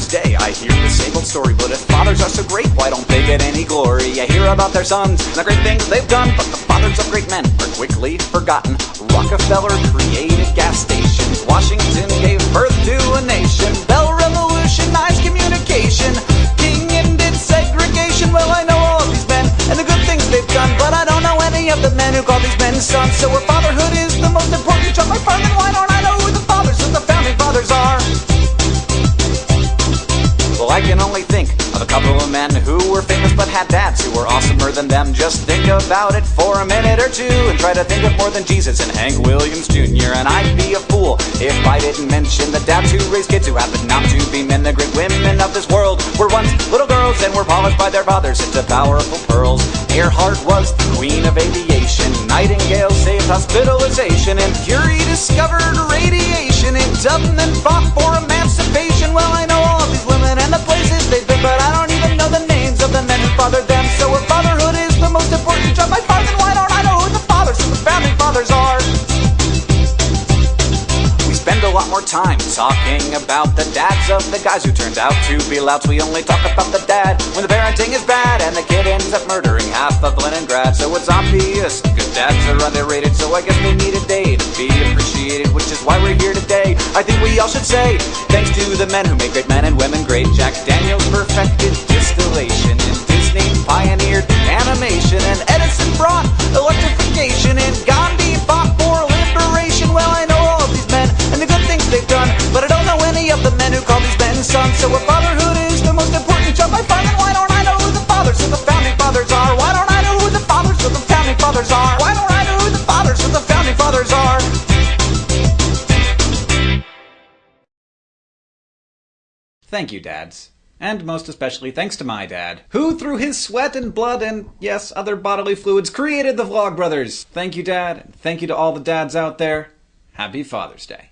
Father's Day, I hear the same old story. But if fathers are so great, why don't they get any glory? I hear about their sons and the great things they've done, but the fathers of great men are quickly forgotten. Rockefeller created gas stations, Washington gave birth to a nation, Bell revolutionized communication, King ended segregation. Well, I know all of these men and the good things they've done, but I don't know any of the men who call these men sons. So if fatherhood is the most important job by far, then why don't I know who the fathers of the founding fathers are? Well, I can only think of a couple of men who were famous but had dads who were awesomer than them. Just think about it for a minute or two and try to think of more than Jesus and Hank Williams Jr. And I'd be a fool if I didn't mention the dads who raised kids who happen not to be men. The great women of this world were once little girls and were polished by their fathers into powerful pearls. Earhart was the queen of aviation, Nightingale saved hospitalization, and Curie discovered radiation, and Tubman fought for emancipation. Well, I know all of these women and the places they've been, but I don't even know the names of the men who fathered them. So if fatherhood is the most important job by far, then why don't I know who the fathers of the founding fathers are? We spend a lot more time talking about the dads of the guys who turned out to be louts. We only talk about the dad when the parenting is bad and the kid ends up murdering half of Leningrad. So it's obvious good dads are underrated, so I guess they need a day to be appreciated, which is why we're here today. I think we all should say thanks to the men who made great men and women great. Jack Daniels perfected distillation, and Disney pioneered animation, and Edison brought electrification, and Gandhi fought for liberation. Well, I know all of these men and the good things they've done, but I don't know any of the men who call these men sons. So if fatherhood is the most important job by far, then why don't I know who the fathers of the founding fathers are? Why don't I know who the fathers of the founding fathers are? Why don't I know who the fathers of the founding fathers are? Thank you, dads. And most especially thanks to my dad, who through his sweat and blood and, yes, other bodily fluids created the Vlogbrothers. Thank you, Dad, and thank you to all the dads out there. Happy Father's Day.